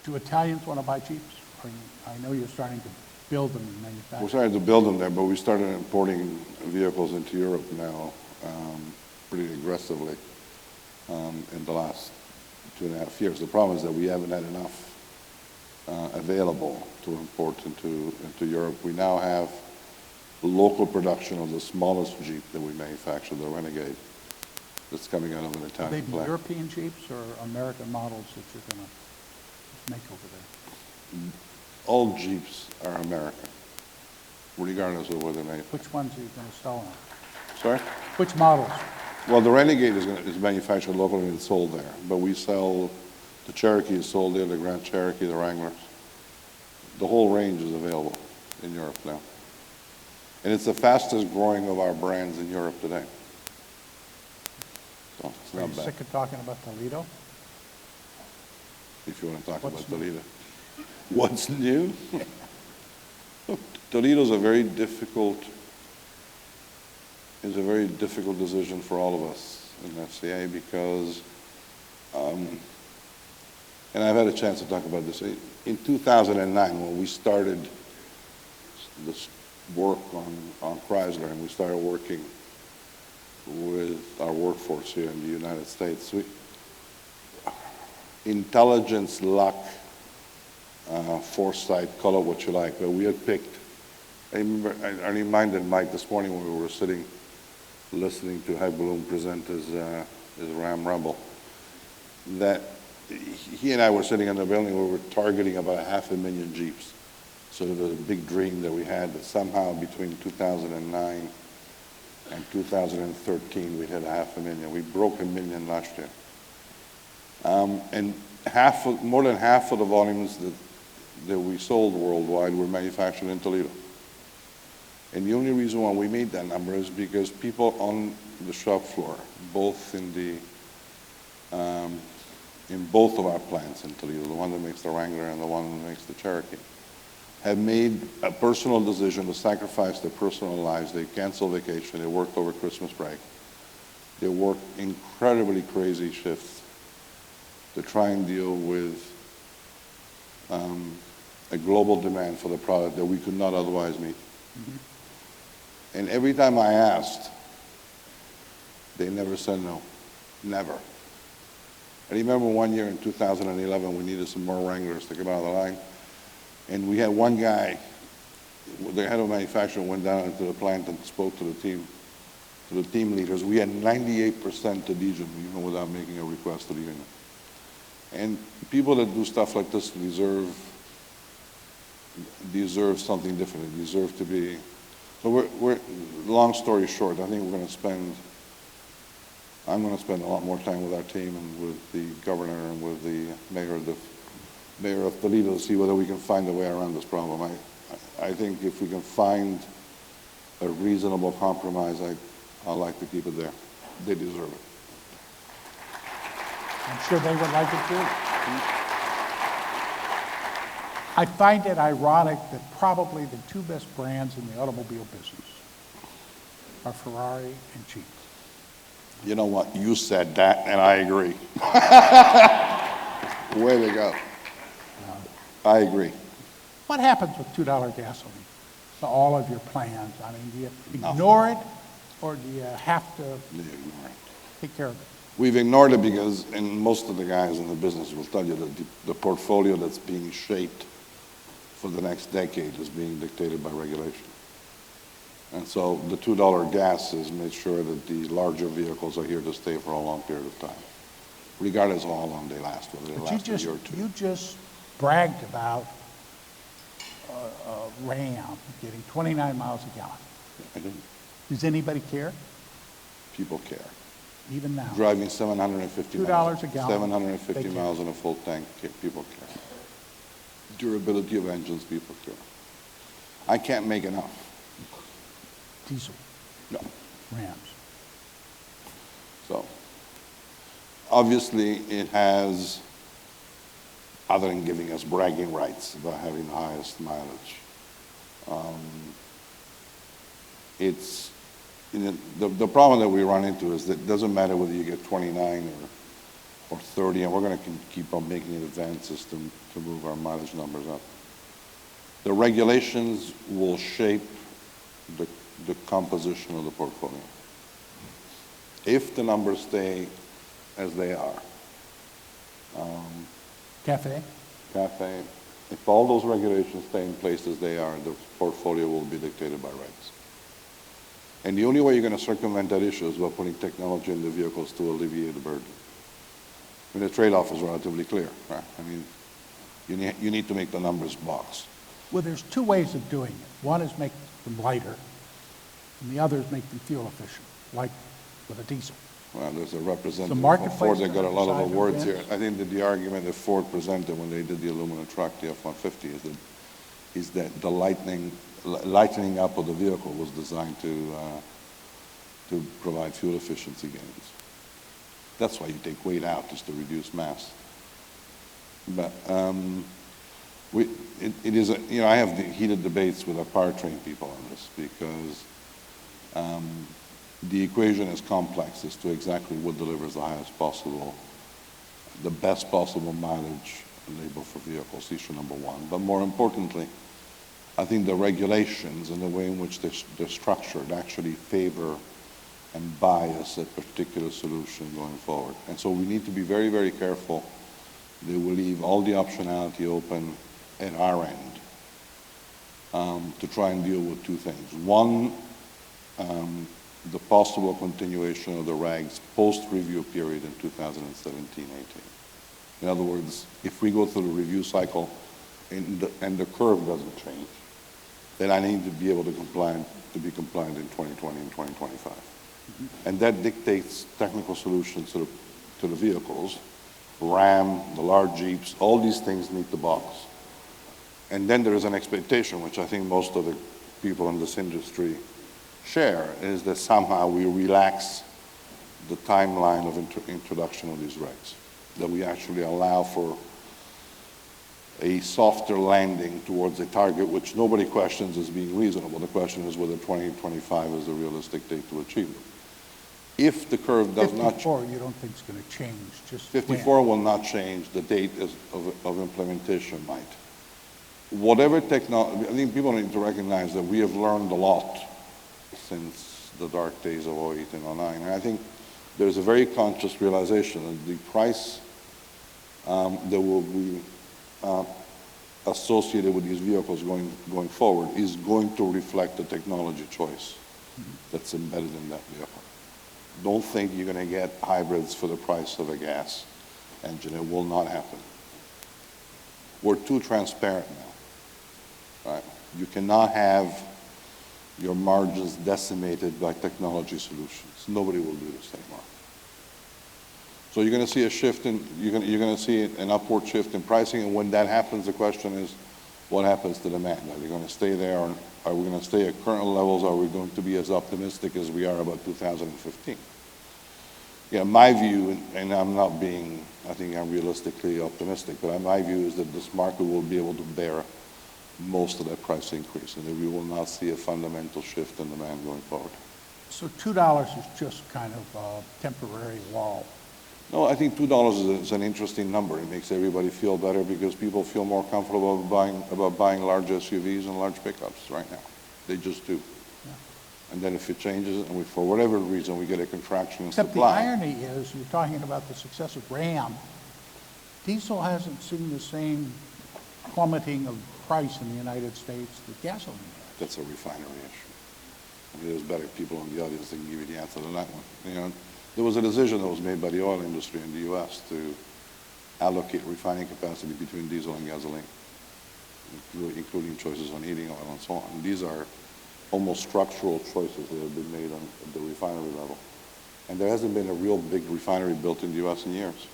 Do Italians want to buy Jeeps? I know you're starting to build them and manufacture. We're starting to build them there, but we started importing vehicles into Europe now pretty aggressively in the last 2.5 years. The problem is that we haven't had enough available to import into Europe. We now have local production of the smallest Jeep that we manufacture, the Renegade, that's coming out of an Italian Will they be plant. European Jeeps or American models that you're going to make over there? All Jeeps are American, regardless of where they're manufactured. Which ones are you going to sell on? Sorry? Which models? Well, the Renegade is manufactured locally and it's sold there, but we sell, the Cherokee is sold there, the Grand Cherokee, the Wranglers. The whole range is available in Europe now. And it's the fastest growing of our brands in Europe today. So it's Are not you bad, sick of talking about Toledo? if you want to talk What's about new? Toledo. What's new? Look, Toledo's a very difficult decision for all of us in FCA because, and I've had a chance to talk about this. In 2009, when we started this work on Chrysler and we started working with our workforce here in the United States, intelligence, luck, foresight, call it what you like, but we had picked, I reminded Mike this morning when we were sitting listening to Hy Bloom present his Ram Rebel, that he and I were sitting in the building, we were targeting about 500,000 Jeeps. So there was a big dream that we had that somehow between 2009 and 2013 we'd hit 500,000. We broke 1 million last year. And more than half of the volumes that we sold worldwide were manufactured in Toledo. And the only reason why we made that number is because people on the shop floor, both in both of our plants in Toledo, the one that makes the Wrangler and the one that makes the Cherokee, have made a personal decision to sacrifice their personal lives. They canceled vacation, they worked over Christmas break. They worked incredibly crazy shifts to try and deal with a global demand for the product that we could not otherwise meet. Mm-hmm. And every time I asked, they never said no, never. I remember one year in 2011, we needed some more Wranglers to come out of the line. And we had one guy, the head of manufacturing, went down into the plant and spoke to the team leaders. We had 98% adhesion, even without making a request to the union. And people that do stuff like this deserve something different. They deserve to be. So long story short, I think I'm going to spend a lot more time with our team and with the governor and with the mayor of Toledo to see whether we can find a way around this problem. I think if we can find a reasonable compromise, I'd like to keep it there. They deserve it. I'm sure they would like it too. I find it ironic that probably the two best brands in the automobile business are Ferrari and Jeep. You know what? You said that, and I agree. Way to go. I agree. What happens with $2 gasoline to all of your plans? I mean, do you ignore it, or do you have to You ignore it. take care of it? We've ignored it because, and most of the guys in the business will tell you that the portfolio that's being shaped for the next decade is being dictated by regulation. And so the $2 gas has made sure that the larger vehicles are here to stay for a long period of time, regardless of how long they last, whether they last a year or two. You just bragged about Ram getting 29 miles a gallon. I didn't. Does anybody care? People care. Even now? Driving 750 $2 miles. a gallon, 750 they care. miles in a full tank, people care. Durability of engines, people care. I can't make enough. Diesel, No. Rams. So, obviously, it has, other than giving us bragging rights about having the highest mileage, the problem that we run into is that it doesn't matter whether you get 29 or or 30, and we're going to keep on making advances to move our mileage numbers up. The regulations will shape the composition of the portfolio. If the numbers stay as they are, Cafe? CAFE, if all those regulations stay in place as they are, the portfolio will be dictated by regs. And the only way you're going to circumvent that issue is by putting technology in the vehicles to alleviate the burden. I mean, the trade-off is relatively clear, right? I mean, you need to make the numbers box. Well, there's two ways of doing it. One is make them lighter, and the other is make them fuel efficient, like with a diesel. Well, there's a representative marketplace of Ford that got a lot of decide who awards here. wins? I think that the argument that Ford presented when they did the aluminum truck, the F-150, is that the lightening up of the vehicle was designed to provide fuel efficiency gains. That's why you take weight out, just to reduce mass. But it is I have heated debates with our powertrain people on this, because the equation is complex as to exactly what delivers the best possible mileage label for vehicles, issue number one. But more importantly, I think the regulations and the way in which they're structured actually favor and bias a particular solution going forward. And so we need to be very, very careful that we leave all the optionality open at our end to try and deal with two things. One, the possible continuation of the regs post-review period in 2017-18. In other words, if we go through the review cycle and the curve doesn't change, then I need to be able to be compliant in 2020 and 2025. Mm-hmm. And that dictates technical solutions to the vehicles. Ram, the large Jeeps, all these things need the box. And then there is an expectation, which I think most of the people in this industry share, is that somehow we relax the timeline of introduction of these regs, that we actually allow for a softer landing towards a target which nobody questions as being reasonable. The question is whether 2025 is the realistic date to achieve it. If the curve does not... 54 you don't think is going to change, just 54 will not change. The date of implementation might. Whatever technology... I think people need to recognize that we have learned a lot since the dark days of 08 and 09. And I think there's a very conscious realization that the price that will be associated with these vehicles going forward is going to reflect the technology choice that's embedded in that vehicle. Don't think you're going to get hybrids for the price of a gas engine. It will not happen. We're too transparent now, right? You cannot have your margins decimated by technology solutions. Nobody will do this anymore. So you're going to see a shift you're going to see an upward shift in pricing, and when that happens, the question is, what happens to demand? Are they going to stay there, or are we going to stay at current levels? Are we going to be as optimistic as we are about 2015? Yeah, my view, and I'm not being, I think I'm realistically optimistic, but my view is that this market will be able to bear most of that price increase, and that we will not see a fundamental shift in demand going forward. So $2 is just kind of a temporary lull. No, I think $2 is an interesting number. It makes everybody feel better because people feel more comfortable about buying large SUVs and large pickups right now. They just do. Yeah. And then if it changes, and for whatever reason we get a contraction in Except supply. the irony is, you're talking about the success of Ram. Diesel hasn't seen the same plummeting of price in the United States that gasoline has. That's a refinery issue. I mean, there's better people in the audience that can give you the answer to that one. You know, there was a decision that was made by the oil industry in the U.S. to allocate refining capacity between diesel and gasoline, including choices on heating oil and so on. And these are almost structural choices that have been made at the refinery level. And there hasn't been a real big refinery built in the U.S. in years.